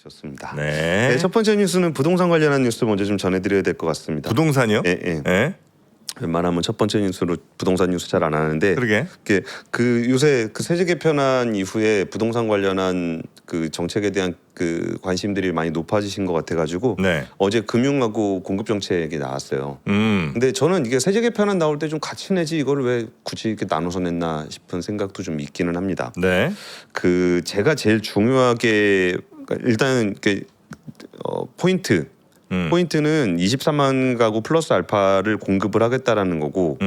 좋습니다. 네. 네, 첫 번째 뉴스는 부동산 관련한 뉴스 먼저 좀 전해드려야 될 것 같습니다. 부동산이요? 예, 예. 예. 웬만하면 첫 번째 뉴스로 부동산 뉴스 잘 안 하는데 그러게. 그 요새 그 세제 개편안 이후에 부동산 관련한 그 정책에 대한 그 관심들이 많이 높아지신 것 같아가지고 네. 어제 금융하고 공급 정책이 나왔어요. 근데 저는 이게 세제 개편안 나올 때 좀 같이 내지 이걸 왜 굳이 이렇게 나눠서 냈나 싶은 생각도 좀 있기는 합니다. 네. 그 제가 제일 중요하게 그러니까 일단은 포인트는 23만 가구 플러스 알파를 공급을 하겠다라는 거고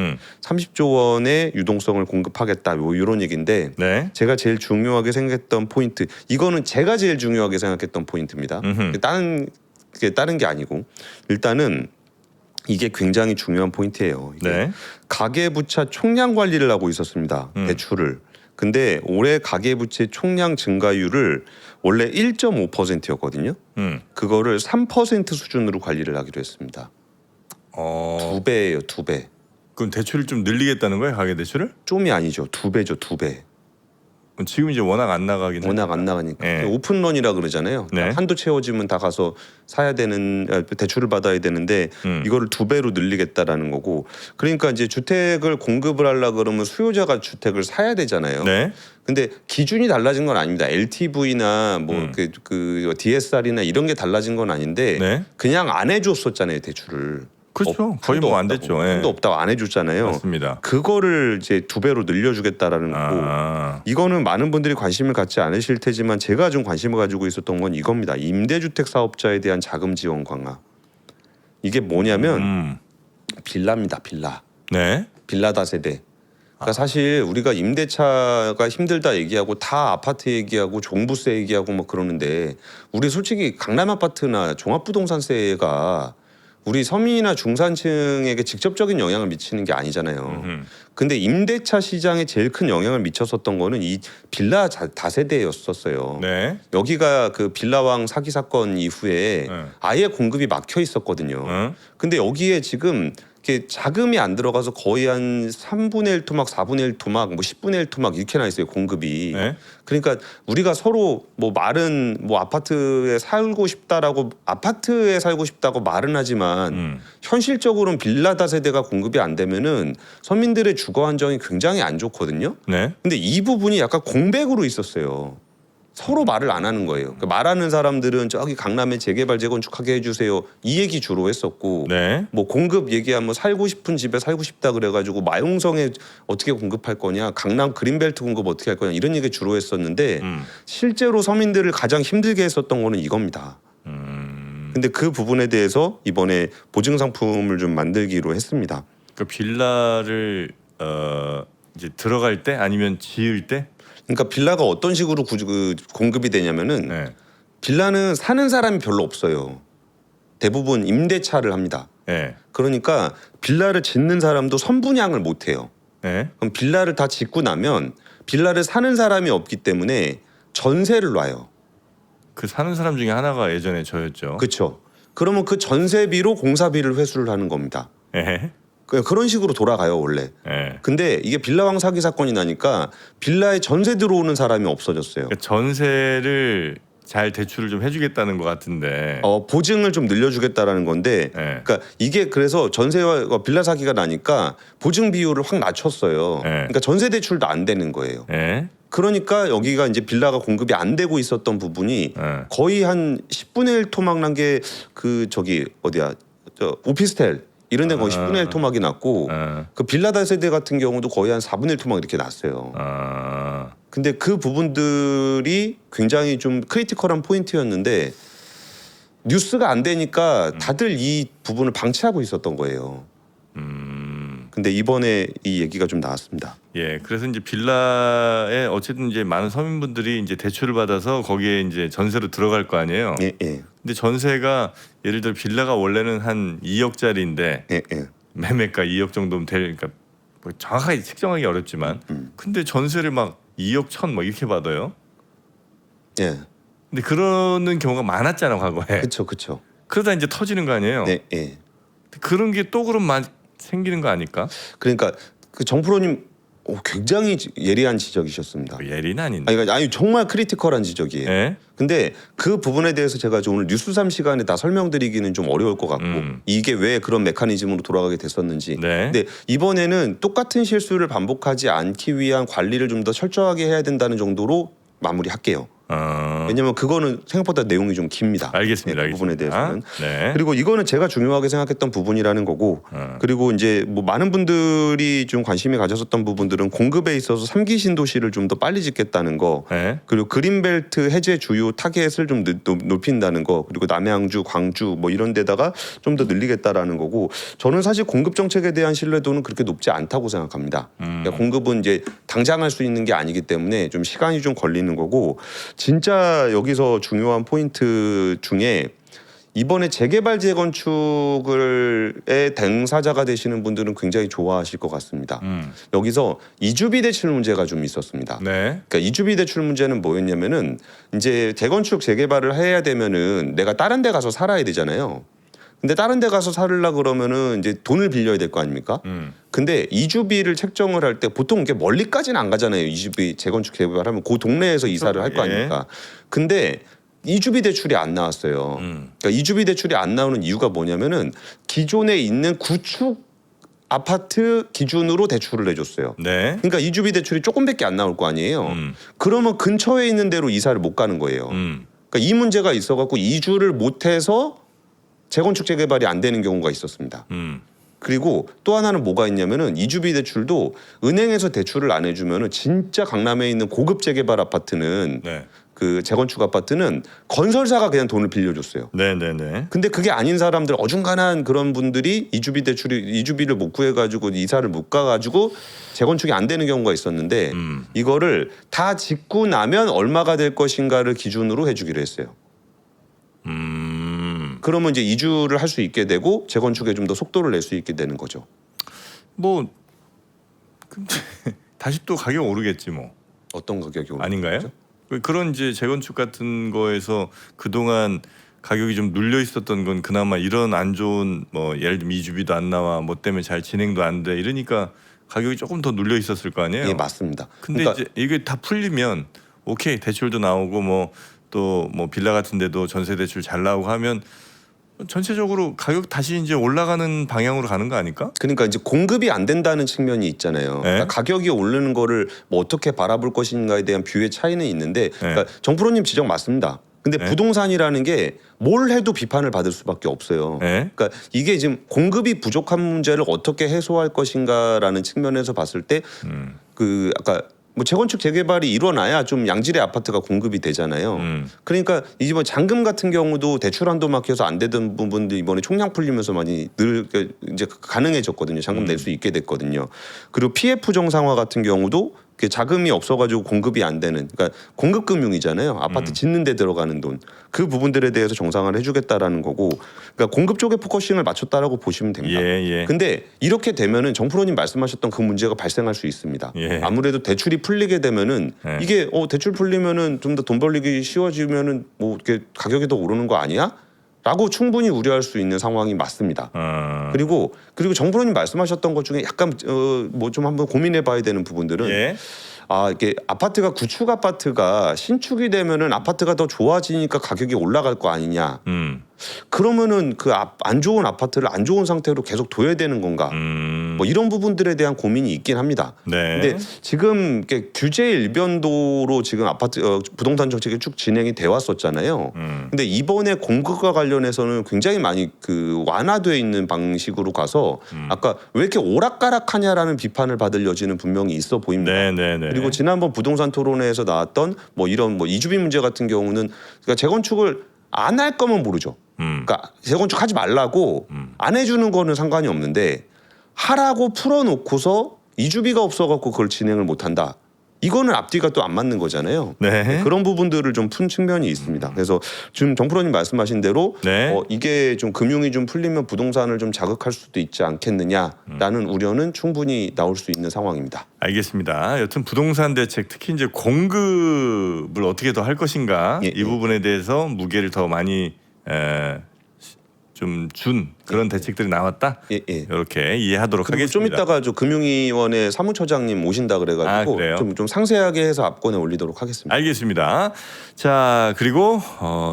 30조 원의 유동성을 공급하겠다 뭐 이런 얘기인데 네. 제가 제일 중요하게 생각했던 포인트 이거는 제가 제일 중요하게 생각했던 포인트입니다. 다른 게 아니고 일단은 이게 굉장히 중요한 포인트예요. 이게 네. 가계부채 총량 관리를 하고 있었습니다. 대출을. 근데 올해 가계부채 총량 증가율을 원래 1.5%였거든요. 그거를 3% 수준으로 관리를 하기로 했습니다. 두 배예요, 두 배. 그럼 대출을 좀 늘리겠다는 거예요, 가계 대출을? 좀이 아니죠, 두 배죠, 두 배. 지금 이제 워낙 안 나가긴. 워낙 안 나가니까 네. 오픈런이라 그러잖아요. 네. 한도 채워지면 다 가서 사야 되는 대출을 받아야 되는데 이거를 두 배로 늘리겠다라는 거고. 그러니까 이제 주택을 공급을 하려 그러면 수요자가 주택을 사야 되잖아요. 네. 근데 기준이 달라진 건 아닙니다. LTV나 뭐 그 DSR이나 이런 게 달라진 건 아닌데 네. 그냥 안 해줬었잖아요, 대출을. 그렇죠. 거의 한도 뭐 안 없다고. 됐죠. 예. 한도 없다고 안 해줬잖아요. 맞습니다. 그거를 이제 두 배로 늘려주겠다라는 거고. 이거는 많은 분들이 관심을 갖지 않으실 테지만 제가 좀 관심을 가지고 있었던 건 이겁니다. 임대주택 사업자에 대한 자금 지원 강화. 이게 뭐냐면 빌라입니다. 빌라. 네. 빌라 다세대. 그러니까 사실 우리가 임대차가 힘들다 얘기하고 다 아파트 얘기하고 종부세 얘기하고 뭐 그러는데 우리 솔직히 강남 아파트나 종합부동산세가 우리 서민이나 중산층에게 직접적인 영향을 미치는 게 아니잖아요. 근데 임대차 시장에 제일 큰 영향을 미쳤었던 거는 이 빌라 다세대였었어요. 네. 여기가 그 빌라왕 사기 사건 이후에 아예 공급이 막혀 있었거든요. 근데 여기에 지금 이렇게 자금이 안 들어가서 거의 한 3분의 1 토막, 4분의 1 토막, 뭐 10분의 1 토막 이렇게 나 있어요, 공급이. 네. 그러니까 우리가 서로 뭐 말은 뭐 아파트에 살고 싶다라고 아파트에 살고 싶다고 말은 하지만 현실적으로는 빌라 다세대가 공급이 안 되면은 서민들의 주거 안정이 굉장히 안 좋거든요. 네. 근데 이 부분이 약간 공백으로 있었어요. 서로 말을 안 하는 거예요. 그러니까 말하는 사람들은 저기 강남에 재개발 재건축하게 해주세요 이 얘기 주로 했었고 네. 뭐 공급 얘기하면 뭐 살고 싶은 집에 살고 싶다 그래가지고 마용성에 어떻게 공급할 거냐 강남 그린벨트 공급 어떻게 할 거냐 이런 얘기 주로 했었는데 실제로 서민들을 가장 힘들게 했었던 거는 이겁니다. 근데 그 부분에 대해서 이번에 보증 상품을 좀 만들기로 했습니다. 그 빌라를 이제 들어갈 때 아니면 지을 때? 그러니까 빌라가 어떤 식으로 공급이 되냐면은 빌라는 사는 사람이 별로 없어요. 대부분 임대차를 합니다. 네. 그러니까 빌라를 짓는 사람도 선분양을 못 해요. 네. 그럼 빌라를 다 짓고 나면 빌라를 사는 사람이 없기 때문에 전세를 놔요. 그 사는 사람 중에 하나가 예전에 저였죠. 그렇죠. 그러면 그 전세비로 공사비를 회수를 하는 겁니다. 네. 그런 식으로 돌아가요 원래. 네. 근데 이게 빌라왕 사기 사건이 나니까 빌라에 전세 들어오는 사람이 없어졌어요. 그러니까 전세를 잘 대출을 좀 해주겠다는 것 같은데. 보증을 좀 늘려주겠다라는 건데, 네. 그러니까 이게 그래서 전세와 빌라 사기가 나니까 보증 비율을 확 낮췄어요. 네. 그러니까 전세 대출도 안 되는 거예요. 네. 그러니까 여기가 이제 빌라가 공급이 안 되고 있었던 부분이 거의 한 10분의 1 토막 난 게 그 저기 어디야, 오피스텔. 이런 데 거의 10분의 1 토막이 났고 그 빌라 다세대 같은 경우도 거의 한 4분의 1 토막 이렇게 났어요. 근데 그 부분들이 굉장히 좀 크리티컬한 포인트였는데 뉴스가 안 되니까 다들 이 부분을 방치하고 있었던 거예요. 근데 이번에 이 얘기가 좀 나왔습니다. 예, 그래서 이제 빌라에 어쨌든 이제 많은 서민분들이 이제 대출을 받아서 거기에 이제 전세로 들어갈 거 아니에요. 예, 예. 근데 전세가 예를 들어 빌라가 원래는 한 2억짜리인데 예, 예. 매매가 2억 정도면 그러니까 뭐 정확하게 측정하기 어렵지만 근데 전세를 막 2억 1천 막 이렇게 받아요. 예. 근데 그러는 경우가 많았잖아 과거에. 그렇죠, 그렇죠. 그러다 이제 터지는 거 아니에요. 네, 예. 그런 게 또 그럼 생기는 거 아닐까? 그러니까 그 정프로님 굉장히 예리한 지적이셨습니다. 예리는 아닌데. 아니 정말 크리티컬한 지적이에요. 예? 근데 그 부분에 대해서 제가 오늘 뉴스3 시간에 다 설명드리기는 좀 어려울 것 같고 이게 왜 그런 메커니즘으로 돌아가게 됐었는지. 네. 근데 이번에는 똑같은 실수를 반복하지 않기 위한 관리를 좀 더 철저하게 해야 된다는 정도로 마무리할게요. 왜냐면 그거는 생각보다 내용이 좀 깁니다. 알겠습니다. 그 부분에 대해서는. 네. 그리고 이거는 제가 중요하게 생각했던 부분이라는 거고 그리고 이제 뭐 많은 분들이 좀 관심이 가졌었던 부분들은 공급에 있어서 3기 신도시를 좀 더 빨리 짓겠다는 거 네. 그리고 그린벨트 해제 주요 타겟을 좀 높인다는 거 그리고 남양주, 광주 뭐 이런 데다가 좀 더 늘리겠다라는 거고 저는 사실 공급 정책에 대한 신뢰도는 그렇게 높지 않다고 생각합니다. 그러니까 공급은 이제 당장 할 수 있는 게 아니기 때문에 좀 시간이 좀 걸리는 거고 진짜 여기서 중요한 포인트 중에 이번에 재개발 재건축의 당사자가 되시는 분들은 굉장히 좋아하실 것 같습니다. 여기서 이주비 대출 문제가 좀 있었습니다. 네. 그러니까 이주비 대출 문제는 뭐였냐면은 이제 재건축 재개발을 해야 되면은 내가 다른 데 가서 살아야 되잖아요. 근데 다른 데 가서 살으려 그러면은 이제 돈을 빌려야 될 거 아닙니까? 근데 이주비를 책정을 할 때 보통 이게 멀리까지는 안 가잖아요. 이주비 재건축 재개발하면 그 동네에서 이사를 할 거 아닙니까? 근데 이주비 대출이 안 나왔어요. 그러니까 이주비 대출이 안 나오는 이유가 뭐냐면은 기존에 있는 구축 아파트 기준으로 대출을 해줬어요. 네. 그러니까 이주비 대출이 조금밖에 안 나올 거 아니에요. 그러면 근처에 있는 데로 이사를 못 가는 거예요. 그러니까 이 문제가 있어갖고 이주를 못해서 재건축 재개발이 안 되는 경우가 있었습니다. 그리고 또 하나는 뭐가 있냐면은 이주비 대출도 은행에서 대출을 안 해주면은 진짜 강남에 있는 고급 재개발 아파트는 네. 그 재건축 아파트는 건설사가 그냥 돈을 빌려줬어요. 네. 근데 그게 아닌 사람들 어중간한 그런 분들이 이주비를 못 구해가지고 이사를 못 가가지고 재건축이 안 되는 경우가 있었는데 이거를 다 짓고 나면 얼마가 될 것인가를 기준으로 해주기로 했어요. 그러면 이제 이주를 할 수 있게 되고 재건축에 좀 더 속도를 낼 수 있게 되는 거죠. 뭐 근데 다시 또 가격 오르겠지 뭐. 어떤 가격이 오르는 아닌가요? 거죠? 그런 이제 재건축 같은 거에서 그동안 가격이 좀 눌려 있었던 건 그나마 이런 안 좋은 뭐 예를 들면 이주비도 안 나와 뭐 때문에 잘 진행도 안 돼 이러니까 가격이 조금 더 눌려 있었을 거 아니에요. 예, 맞습니다. 근데 그러니까 이제 이게 다 풀리면 오케이 대출도 나오고 뭐 또 뭐 빌라 같은 데도 전세 대출 잘 나오고 하면 전체적으로 가격 다시 이제 올라가는 방향으로 가는 거 아닐까? 그러니까 이제 공급이 안 된다는 측면이 있잖아요. 네. 그러니까 가격이 오르는 거를 뭐 어떻게 바라볼 것인가에 대한 뷰의 차이는 있는데 그러니까 정프로님 지적 맞습니다. 근데 네. 부동산이라는 게 뭘 해도 비판을 받을 수밖에 없어요. 네. 그러니까 이게 지금 공급이 부족한 문제를 어떻게 해소할 것인가라는 측면에서 봤을 때 그 아까 뭐 재건축 재개발이 일어나야 좀 양질의 아파트가 공급이 되잖아요. 그러니까 이번 잔금 같은 경우도 대출 한도 막혀서 안 되던 부분들 이번에 총량 풀리면서 많이 늘 이제 가능해졌거든요. 잔금 낼 수 있게 됐거든요. 그리고 PF 정상화 같은 경우도 자금이 없어가지고 공급이 안 되는 그러니까 공급금융이잖아요. 아파트 짓는 데 들어가는 돈 그 부분들에 대해서 정상화를 해주겠다라는 거고 그러니까 공급 쪽에 포커싱을 맞췄다라고 보시면 됩니다. 예. 근데 이렇게 되면은 정프로님 말씀하셨던 그 문제가 발생할 수 있습니다. 예. 아무래도 대출이 풀리게 되면은 예. 이게 대출 풀리면은 좀 더 돈 벌리기 쉬워지면은 뭐 이렇게 가격이 더 오르는 거 아니야? 라고 충분히 우려할 수 있는 상황이 맞습니다. 그리고 정프로님 말씀하셨던 것 중에 약간 뭐 좀 한번 고민해봐야 되는 부분들은 예. 이게 아파트가 구축 아파트가 신축이 되면은 아파트가 더 좋아지니까 가격이 올라갈 거 아니냐? 그러면은 그 안 좋은 아파트를 안 좋은 상태로 계속 둬야 되는 건가? 뭐 이런 부분들에 대한 고민이 있긴 합니다. 네. 근데 지금 이렇게 규제 일변도로 지금 아파트 부동산 정책이 쭉 진행이 돼 왔었잖아요. 근데 이번에 공급과 관련해서는 굉장히 많이 그 완화돼 있는 방식으로 가서 아까 왜 이렇게 오락가락하냐라는 비판을 받을 여지는 분명히 있어 보입니다. 네. 그리고 지난번 부동산 토론회에서 나왔던 뭐 이런 뭐 이주비 문제 같은 경우는 그러니까 재건축을 안 할 거면 모르죠. 그러니까 재건축 하지 말라고 안 해주는 거는 상관이 없는데 하라고 풀어놓고서 이주비가 없어갖고 그걸 진행을 못한다. 이거는 앞뒤가 또 안 맞는 거잖아요. 네. 그런 부분들을 좀 푼 측면이 있습니다. 그래서 지금 정프로님 말씀하신 대로 네. 이게 좀 금융이 좀 풀리면 부동산을 좀 자극할 수도 있지 않겠느냐라는 우려는 충분히 나올 수 있는 상황입니다. 알겠습니다. 여튼 부동산 대책 특히 이제 공급을 어떻게 더 할 것인가 예, 이 부분에 대해서 무게를 더 많이 좀 준 그런 대책들이 나왔다. 예. 이렇게 이해하도록 그리고 좀 하겠습니다. 이따가 저 금융위원회 사무처장님 오신다 그래가지고 그래요? 좀 상세하게 해서 압권에 올리도록 하겠습니다. 알겠습니다. 자 그리고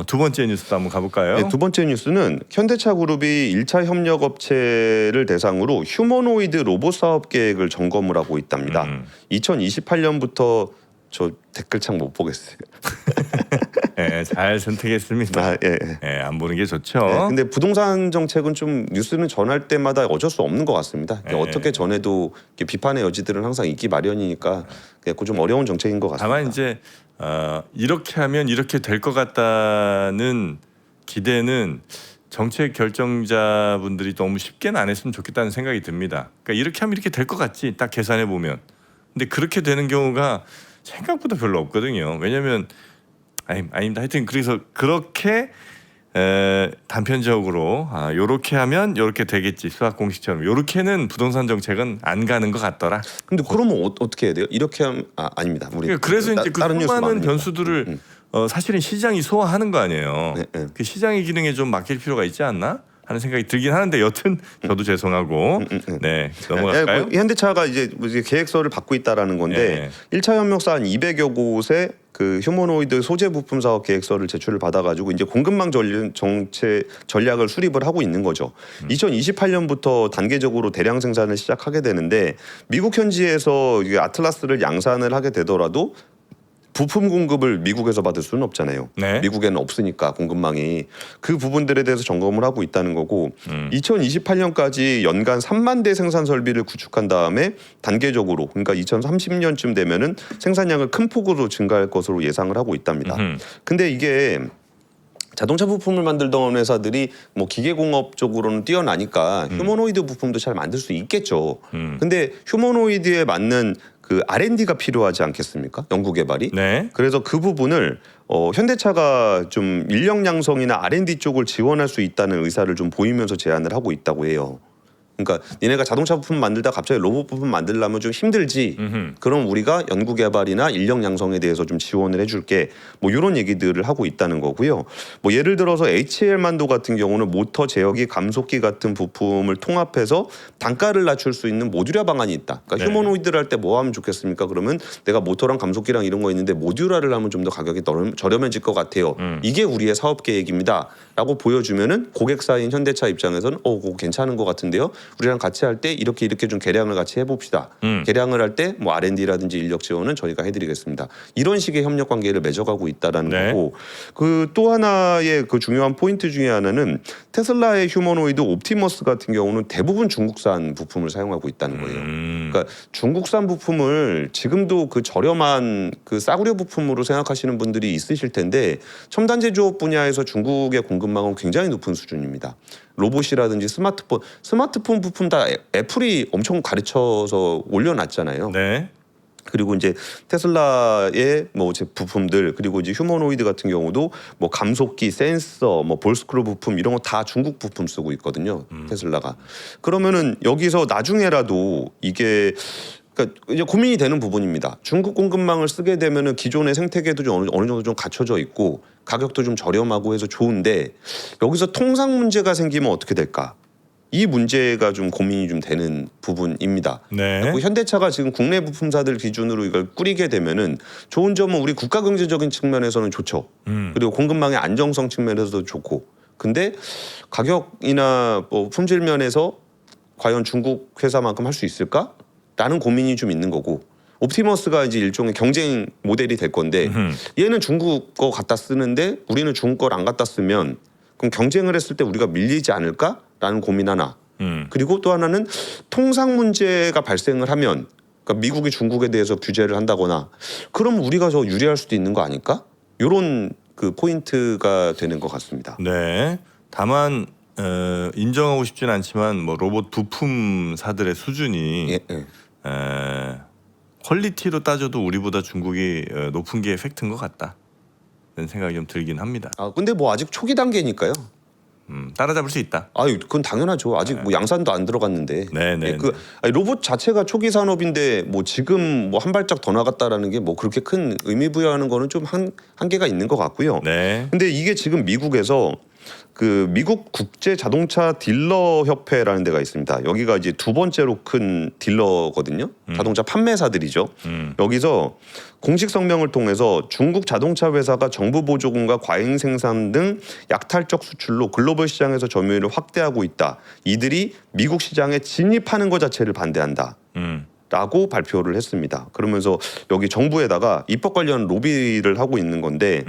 두 번째 뉴스도 한번 가볼까요? 네, 두 번째 뉴스는 현대차그룹이 1차 협력업체를 대상으로 휴머노이드 로봇 사업 계획을 점검을 하고 있답니다. 2028년부터 저 댓글창 못 보겠어요. 네, 잘 선택했습니다. 네, 안 보는 게 좋죠. 네, 근데 부동산 정책은 좀 뉴스는 전할 때마다 어쩔 수 없는 것 같습니다. 어떻게 전해도 비판의 여지들은 항상 있기 마련이니까 좀 어려운 정책인 것 같습니다. 다만 이제 이렇게 하면 이렇게 될 것 같다는 기대는 정책 결정자분들이 너무 쉽게는 안 했으면 좋겠다는 생각이 듭니다. 그러니까 이렇게 하면 이렇게 될 것 같지 딱 계산해 보면. 근데 그렇게 되는 경우가 생각보다 별로 없거든요. 왜냐하면 아닙니다. 하여튼 그래서 그렇게 단편적으로 요렇게 하면 요렇게 되겠지 수학 공식처럼 요렇게는 부동산 정책은 안 가는 것 같더라. 근데 그러면 어떻게 해야 돼요? 이렇게 하면 아닙니다. 우리 그래서 이제 그 다른 뉴스 수많은 많으니까. 변수들을 사실은 시장이 소화하는 거 아니에요. 네. 그 시장의 기능에 좀 맡길 필요가 있지 않나 하는 생각이 들긴 하는데 여튼 저도 죄송하고 네 넘어갈까요? 현대차가 이제 계획서를 받고 있다라는 건데 1차 협력사 한 200여 곳에 그 휴머노이드 소재 부품 사업 계획서를 제출을 받아가지고 이제 공급망 정책 전략을 수립을 하고 있는 거죠. 2028년부터 단계적으로 대량 생산을 시작하게 되는데 미국 현지에서 아틀라스를 양산을 하게 되더라도 부품 공급을 미국에서 받을 수는 없잖아요. 네. 미국에는 없으니까 공급망이 그 부분들에 대해서 점검을 하고 있다는 거고 2028년까지 연간 3만 대 생산 설비를 구축한 다음에 단계적으로 그러니까 2030년쯤 되면은 생산량을 큰 폭으로 증가할 것으로 예상을 하고 있답니다. 근데 이게 자동차 부품을 만들던 회사들이 뭐 기계공업 쪽으로는 뛰어나니까 휴머노이드 부품도 잘 만들 수 있겠죠. 근데 휴머노이드에 맞는 그 R&D가 필요하지 않겠습니까? 연구 개발이. 네. 그래서 그 부분을 현대차가 좀 인력 양성이나 R&D 쪽을 지원할 수 있다는 의사를 좀 보이면서 제안을 하고 있다고 해요. 그러니까 니네가 자동차 부품 만들다 갑자기 로봇 부품 만들려면 좀 힘들지. 그럼 우리가 연구 개발이나 인력 양성에 대해서 좀 지원을 해줄게. 뭐 이런 얘기들을 하고 있다는 거고요. 뭐 예를 들어서 HL만도 같은 경우는 모터 제어기, 감속기 같은 부품을 통합해서 단가를 낮출 수 있는 모듈화 방안이 있다. 그러니까 휴머노이드를 할 때 뭐 하면 좋겠습니까? 그러면 내가 모터랑 감속기랑 이런 거 있는데 모듈화를 하면 좀 더 가격이 저렴해질 것 같아요. 이게 우리의 사업 계획입니다. 라고 보여주면은 고객사인 현대차 입장에서는 그거 괜찮은 것 같은데요. 우리랑 같이 할 때 이렇게 좀 개량을 같이 해봅시다. 개량을 할 때 뭐 R&D라든지 인력 지원은 저희가 해드리겠습니다. 이런 식의 협력 관계를 맺어가고 있다라는 거고 그 또 하나의 그 중요한 포인트 중에 하나는 테슬라의 휴머노이드 옵티머스 같은 경우는 대부분 중국산 부품을 사용하고 있다는 거예요. 그러니까 중국산 부품을 지금도 그 저렴한 그 싸구려 부품으로 생각하시는 분들이 있으실 텐데 첨단 제조업 분야에서 중국의 공급망은 굉장히 높은 수준입니다. 로봇이라든지 스마트폰 부품 다 애플이 엄청 가르쳐서 올려놨잖아요. 네. 그리고 이제 테슬라의 뭐 부품들 그리고 이제 휴머노이드 같은 경우도 뭐 감속기, 센서, 뭐 볼스크루 부품 이런 거 다 중국 부품 쓰고 있거든요. 테슬라가. 그러면은 여기서 나중에라도 이게 그러니까 이제 고민이 되는 부분입니다. 중국 공급망을 쓰게 되면은 기존의 생태계도 좀 어느 정도 좀 갖춰져 있고 가격도 좀 저렴하고 해서 좋은데 여기서 통상 문제가 생기면 어떻게 될까? 이 문제가 좀 고민이 좀 되는 부분입니다. 네. 현대차가 지금 국내 부품사들 기준으로 이걸 꾸리게 되면은 좋은 점은 우리 국가 경제적인 측면에서는 좋죠. 그리고 공급망의 안정성 측면에서도 좋고. 근데 가격이나 뭐 품질 면에서 과연 중국 회사만큼 할 수 있을까? 라는 고민이 좀 있는 거고. 옵티머스가 이제 일종의 경쟁 모델이 될 건데 얘는 중국 거 갖다 쓰는데 우리는 중국 걸 안 갖다 쓰면 그럼 경쟁을 했을 때 우리가 밀리지 않을까라는 고민 하나. 그리고 또 하나는 통상 문제가 발생을 하면 그러니까 미국이 중국에 대해서 규제를 한다거나 그럼 우리가 더 유리할 수도 있는 거 아닐까? 이런 그 포인트가 되는 것 같습니다. 네. 다만 인정하고 싶지는 않지만 뭐 로봇 부품사들의 수준이 퀄리티로 따져도 우리보다 중국이 높은 게 팩트인 것 같다. 그런 생각이 좀 들긴 합니다. 근데 뭐 아직 초기 단계니까요. 따라잡을 수 있다. 그건 당연하죠. 아직 뭐 양산도 안 들어갔는데. 네네. 로봇 자체가 초기 산업인데 뭐 지금 뭐 한 발짝 더 나갔다라는 게 뭐 그렇게 큰 의미 부여하는 거는 좀 한계가 있는 것 같고요. 네. 근데 이게 지금 미국에서 그 미국 국제 자동차 딜러 협회라는 데가 있습니다. 여기가 이제 두 번째로 큰 딜러거든요. 자동차 판매사들이죠. 여기서 공식 성명을 통해서 중국 자동차 회사가 정부 보조금과 과잉 생산 등 약탈적 수출로 글로벌 시장에서 점유율을 확대하고 있다. 이들이 미국 시장에 진입하는 것 자체를 반대한다. 라고 발표를 했습니다. 그러면서 여기 정부에다가 입법 관련 로비를 하고 있는 건데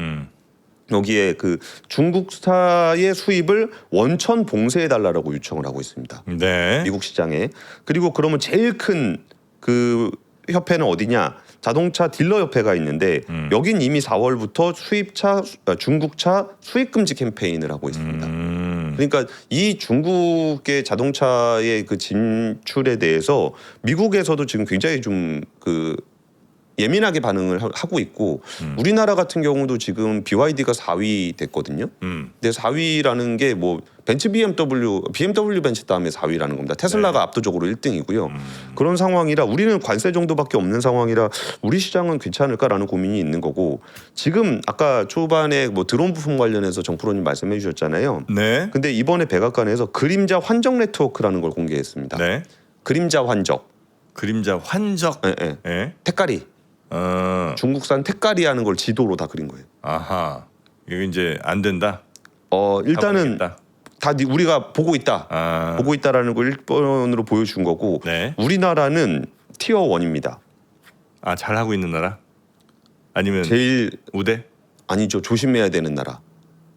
여기에 그 중국차의 수입을 원천 봉쇄해 달라고 요청을 하고 있습니다. 네. 미국 시장에. 그리고 그러면 제일 큰 그 협회는 어디냐? 자동차 딜러 협회가 있는데 여긴 이미 4월부터 중국차 수입 금지 캠페인을 하고 있습니다. 그러니까 이 중국의 자동차의 그 진출에 대해서 미국에서도 지금 굉장히 좀 그 예민하게 반응을 하고 있고 우리나라 같은 경우도 지금 BYD가 4위 됐거든요. 근데 4위라는 게 뭐 벤츠 BMW 벤츠 다음에 4위라는 겁니다. 테슬라가 네. 압도적으로 1등이고요. 그런 상황이라 우리는 관세 정도밖에 없는 상황이라 우리 시장은 괜찮을까라는 고민이 있는 거고 지금 아까 초반에 뭐 드론 부품 관련해서 정프로님 말씀해 주셨잖아요. 네. 근데 이번에 백악관에서 그림자 환적 네트워크라는 걸 공개했습니다. 네. 그림자 환적. 그림자 환적. 예, 예. 예. 택가리. 중국산 택가리 하는 걸 지도로 다 그린 거예요. 아하. 이거 이제 안 된다. 일단은 다 우리가 보고 있다. 보고 있다라는 걸 1번으로 보여준 거고 네. 우리나라는 티어 1입니다. 아, 잘하고 있는 나라? 아니면 제일 우대? 아니죠. 조심해야 되는 나라.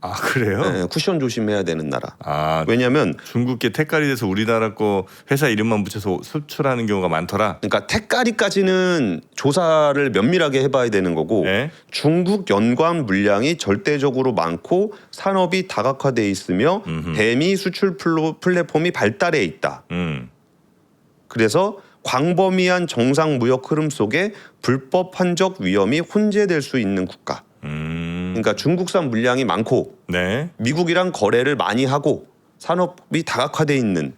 아, 그래요? 네, 쿠션 조심해야 되는 나라. 아, 왜냐하면 중국계 택가리 돼서 우리나라 거 회사 이름만 붙여서 수출하는 경우가 많더라. 그러니까 택가리까지는 조사를 면밀하게 해봐야 되는 거고 네. 중국 연관 물량이 절대적으로 많고 산업이 다각화돼 있으며 대미 수출 플랫폼이 발달해 있다. 그래서 광범위한 정상 무역 흐름 속에 불법 환적 위험이 혼재될 수 있는 국가. 그러니까 중국산 물량이 많고 네. 미국이랑 거래를 많이 하고 산업이 다각화돼 있는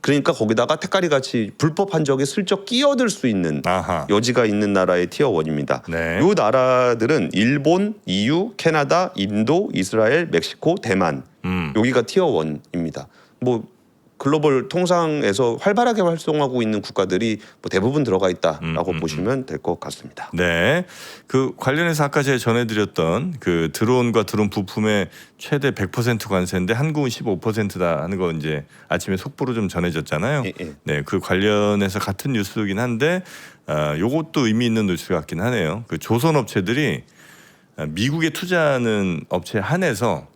그러니까 거기다가 택가리 같이 불법 환적에 슬쩍 끼어들 수 있는 아하. 여지가 있는 나라의 티어 1입니다. 네. 이 나라들은 일본, EU, 캐나다, 인도, 이스라엘, 멕시코, 대만 여기가 티어 1입니다. 뭐 글로벌 통상에서 활발하게 활동하고 있는 국가들이 뭐 대부분 들어가 있다라고 보시면 될 것 같습니다. 네. 그 관련해서 아까 제가 전해드렸던 그 드론과 드론 부품의 최대 100% 관세인데 한국은 15%다 하는 거 이제 아침에 속보로 좀 전해졌잖아요. 예, 예. 네. 그 관련해서 같은 뉴스이긴 한데 요것도 의미 있는 뉴스 같긴 하네요. 그 조선 업체들이 미국에 투자하는 업체에 한해서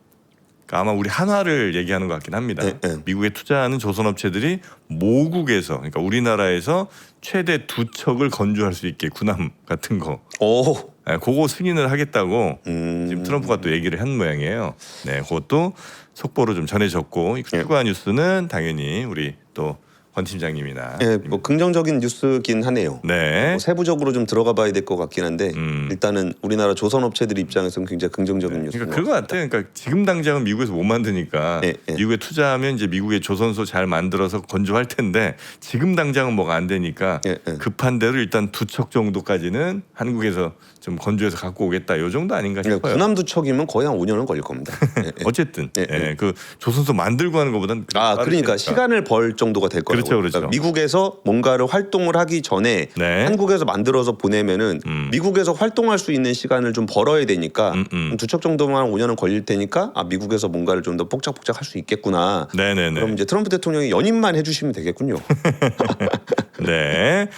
아마 우리 한화를 얘기하는 것 같긴 합니다. 네. 미국에 투자하는 조선업체들이 모국에서 그러니까 우리나라에서 최대 2척을 건조할 수 있게 군함 같은 거 오. 그거 승인을 하겠다고 지금 트럼프가 또 얘기를 한 모양이에요. 네, 그것도 속보로 좀 전해졌고 추가 뉴스는 당연히 우리 또 권 팀장님이나 네, 뭐 긍정적인 뉴스긴 하네요. 네. 뭐 세부적으로 좀 들어가 봐야 될 것 같긴 한데 일단은 우리나라 조선 업체들 입장에서는 굉장히 긍정적인 뉴스. 그러니까 그거 같아요. 그러니까 지금 당장은 미국에서 못 만드니까 예, 예. 미국에 투자하면 이제 미국의 조선소 잘 만들어서 건조할 텐데 지금 당장은 뭐가 안 되니까 예, 예. 급한 대로 일단 2척 정도까지는 한국에서 좀 건조해서 갖고 오겠다. 요 정도 아닌가 싶어요. 군함 2척이면 거의 한 5년은 걸릴 겁니다. 예, 예. 어쨌든 예, 예, 그 조선소 만들고 하는 것보다는 그러니까 빠르니까. 시간을 벌 정도가 될 거라고. 그렇죠, 그렇죠. 그러니까 미국에서 뭔가를 활동을 하기 전에 네. 한국에서 만들어서 보내면은 미국에서 활동할 수 있는 시간을 좀 벌어야 되니까 2척 정도만 5년은 걸릴 테니까 미국에서 뭔가를 좀 더 복작복작 할 수 있겠구나. 네네네. 그럼 이제 트럼프 대통령이 연임만 해주시면 되겠군요. 네.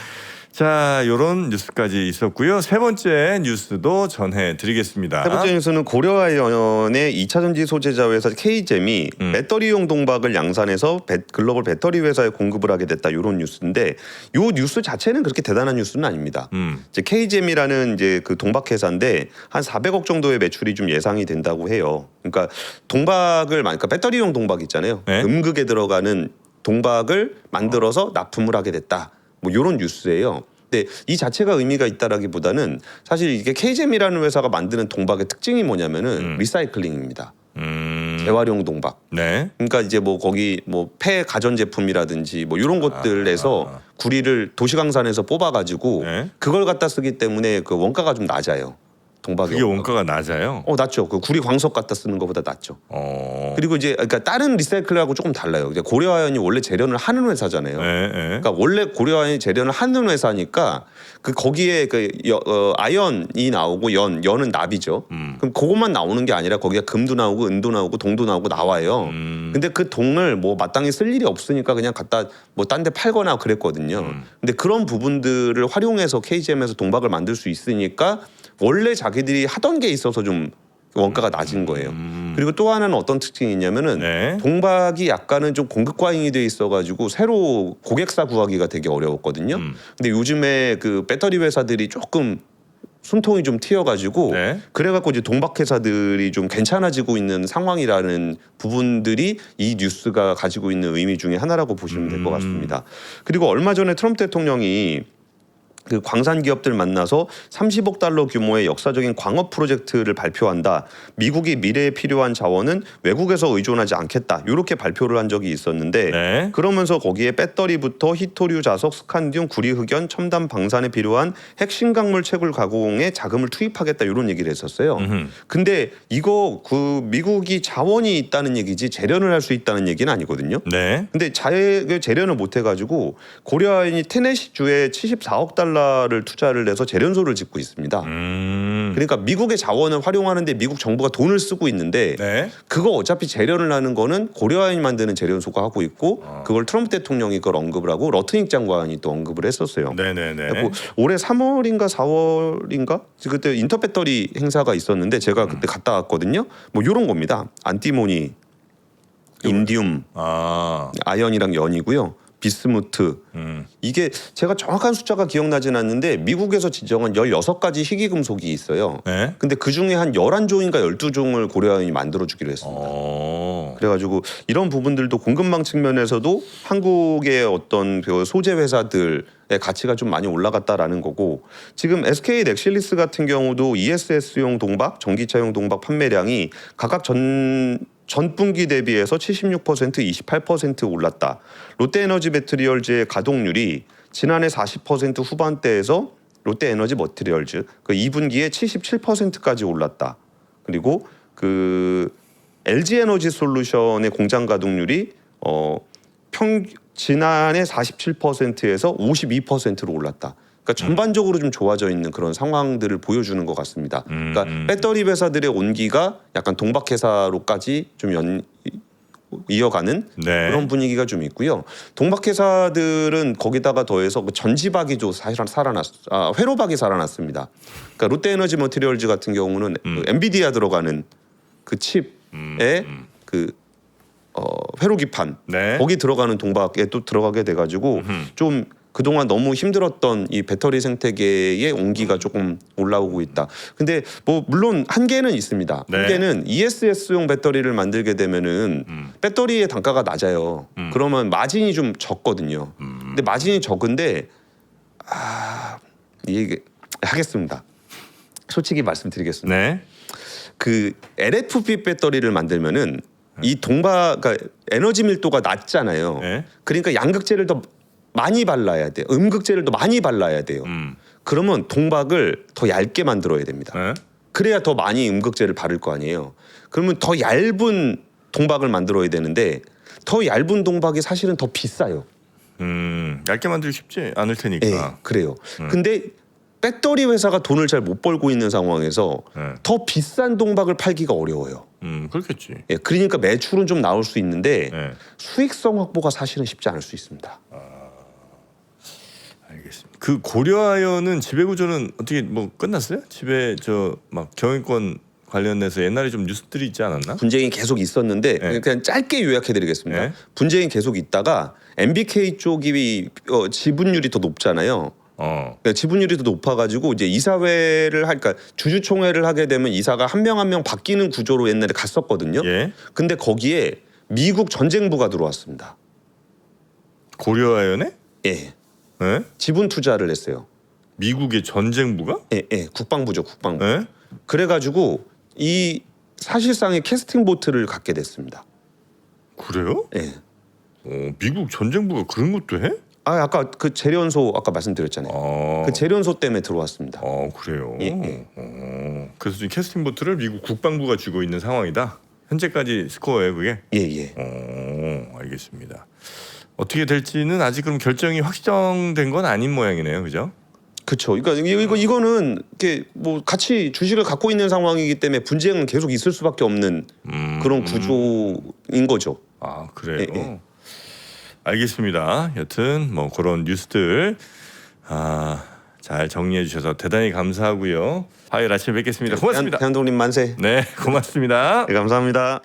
자, 이런 뉴스까지 있었고요. 세 번째 뉴스도 전해드리겠습니다. 세 번째 뉴스는 고려아연의 2차 전지 소재자 회사 K잼이 배터리용 동박을 양산해서 글로벌 배터리 회사에 공급을 하게 됐다 이런 뉴스인데 이 뉴스 자체는 그렇게 대단한 뉴스는 아닙니다. 이제 K잼이라는 이제 그 동박 회사인데 한 400억 정도의 매출이 좀 예상이 된다고 해요. 그러니까 동박을 그러니까 배터리용 동박 있잖아요. 네. 음극에 들어가는 동박을 만들어서 납품을 하게 됐다. 뭐 이런 뉴스예요. 근데 이 자체가 의미가 있다라기보다는 사실 이게 K잼이라는 회사가 만드는 동박의 특징이 뭐냐면은 리사이클링입니다. 재활용 동박. 네. 그러니까 이제 뭐 거기 뭐 폐 가전 제품이라든지 뭐 이런 것들에서 구리를 도시강산에서 뽑아가지고 네. 그걸 갖다 쓰기 때문에 그 원가가 좀 낮아요. 동박이 그게 원가가 낮아요. 낮죠. 그 구리 광석 갖다 쓰는 것보다 낮죠. 그리고 이제 그러니까 다른 리사이클하고 조금 달라요. 이제 고려아연이 원래 재련을 하는 회사잖아요. 그러니까 원래 고려아연이 재련을 하는 회사니까 그 거기에 아연이 나오고 연은 납이죠. 그럼 그것만 나오는 게 아니라 거기에 금도 나오고 은도 나오고 동도 나오고 나와요. 근데 그 동을 뭐 마땅히 쓸 일이 없으니까 그냥 갖다 뭐 딴 데 팔거나 그랬거든요. 근데 그런 부분들을 활용해서 KGM에서 동박을 만들 수 있으니까 원래 자기들이 하던 게 있어서 좀 원가가 낮은 거예요. 그리고 또 하나는 어떤 특징이 있냐면은 동박이 약간은 좀 공급 과잉이 돼 있어가지고 새로 고객사 구하기가 되게 어려웠거든요. 근데 요즘에 그 배터리 회사들이 조금 숨통이 좀 튀어가지고 그래갖고 이제 동박 회사들이 좀 괜찮아지고 있는 상황이라는 부분들이 이 뉴스가 가지고 있는 의미 중에 하나라고 보시면 될 것 같습니다. 그리고 얼마 전에 트럼프 대통령이 그 광산 기업들 만나서 30억 달러 규모의 역사적인 광업 프로젝트를 발표한다. 미국이 미래에 필요한 자원은 외국에서 의존하지 않겠다. 이렇게 발표를 한 적이 있었는데 그러면서 거기에 배터리부터 히토류 자석, 스칸디움, 구리 흑연, 첨단 방산에 필요한 핵심 강물 채굴 가공에 자금을 투입하겠다. 이런 얘기를 했었어요. 근데 이거 그 미국이 자원이 있다는 얘기지 재련을 할 수 있다는 얘기는 아니거든요. 근데 재련을 못 해가지고 고려아연이 테네시 주에 74억 달러를 투자를 해서 재련소를 짓고 있습니다. 그러니까 미국의 자원을 활용하는데 미국 정부가 돈을 쓰고 있는데 그거 어차피 재련을 하는 거는 고려아연이 만드는 재련소가 하고 있고 그걸 트럼프 대통령이 그걸 언급을 하고 러트닉 장관이 또 언급을 했었어요. 올해 3월인가 4월인가 그때 인터배터리 행사가 있었는데 제가 그때 갔다 왔거든요. 뭐 이런 겁니다. 안티모니, 인디움, 아연이랑 연이고요. 비스무트 이게 제가 정확한 숫자가 기억나진 않는데 미국에서 지정한 16가지 희귀금속이 있어요. 근데 그중에 한 11종인가 12종을 고려아연이 만들어주기로 했습니다. 그래가지고 이런 부분들도 공급망 측면에서도 한국의 어떤 그 소재 회사들의 가치가 좀 많이 올라갔다라는 거고 지금 SK 넥실리스 같은 경우도 ESS용 동박, 전기차용 동박 판매량이 각각 전분기 대비해서 76%, 28% 올랐다. 롯데에너지 매트리얼즈의 가동률이 지난해 40% 후반대에서 롯데에너지 머티리얼즈 그 2분기에 77%까지 올랐다. 그리고 그 LG에너지 솔루션의 공장 가동률이 지난해 47%에서 52%로 올랐다. 그러니까 전반적으로 좀 좋아져 있는 그런 상황들을 보여주는 것 같습니다. 그러니까 배터리 회사들의 온기가 약간 동박 회사로까지 좀 이어가는 그런 분위기가 좀 있고요. 동박 회사들은 거기다가 더해서 그 전지박이도 회로박이 살아났습니다. 그러니까 롯데에너지 머티리얼즈 같은 경우는 그 엔비디아 들어가는 그 칩에 그 회로기판 거기 들어가는 동박에 또 들어가게 돼가지고 좀 그동안 너무 힘들었던 이 배터리 생태계의 온기가 조금 올라오고 있다. 근데 뭐 물론 한계는 있습니다. 한계는 ESS용 배터리를 만들게 되면은 배터리의 단가가 낮아요. 그러면 마진이 좀 적거든요. 근데 마진이 적은데 이게 하겠습니다. 솔직히 말씀드리겠습니다. 그 LFP 배터리를 만들면은 이 그러니까 에너지 밀도가 낮잖아요. 그러니까 양극재를 더 많이 발라야 돼요. 음극재를 더 많이 발라야 돼요. 그러면 동박을 더 얇게 만들어야 됩니다. 그래야 더 많이 음극재를 바를 거 아니에요. 그러면 더 얇은 동박을 만들어야 되는데 더 얇은 동박이 사실은 더 비싸요. 얇게 만들기 쉽지 않을 테니까. 그래요. 근데 배터리 회사가 돈을 잘 못 벌고 있는 상황에서 더 비싼 동박을 팔기가 어려워요. 그렇겠지. 그러니까 매출은 좀 나올 수 있는데 수익성 확보가 사실은 쉽지 않을 수 있습니다. 알겠습니다. 그 고려아연은 지배 구조는 어떻게 뭐 끝났어요? 지배 막 경영권 관련해서 옛날에 좀 뉴스들이 있지 않았나? 분쟁이 계속 있었는데 그냥 짧게 요약해드리겠습니다. 분쟁이 계속 있다가 MBK 쪽이 지분율이 더 높잖아요. 그러니까 지분율이 더 높아가지고 이제 이사회를 그러니까 주주총회를 하게 되면 이사가 한 명 한 명 바뀌는 구조로 옛날에 갔었거든요. 근데 거기에 미국 전쟁부가 들어왔습니다. 고려아연에? 지분 투자를 했어요. 미국의 전쟁부가? 국방부죠, 국방부. 그래가지고 이 사실상의 캐스팅 보트를 갖게 됐습니다. 그래요? 미국 전쟁부가 그런 것도 해? 아까 그 재련소 아까 말씀드렸잖아요. 그 재련소 때문에 들어왔습니다. 그래요. 예. 그래서 지금 캐스팅 보트를 미국 국방부가 쥐고 있는 상황이다. 현재까지 스코어예요, 그게? 예. 알겠습니다. 어떻게 될지는 아직 그럼 결정이 확정된 건 아닌 모양이네요, 그죠? 그렇죠. 그러니까 이거는 이게 뭐 같이 주식을 갖고 있는 상황이기 때문에 분쟁은 계속 있을 수밖에 없는 그런 구조인 거죠. 그래요. 예. 알겠습니다. 여튼 뭐 그런 뉴스들 잘 정리해 주셔서 대단히 감사하고요. 화요일 아침에 뵙겠습니다. 고맙습니다. 대한독립 만세. 네, 고맙습니다. 네, 감사합니다.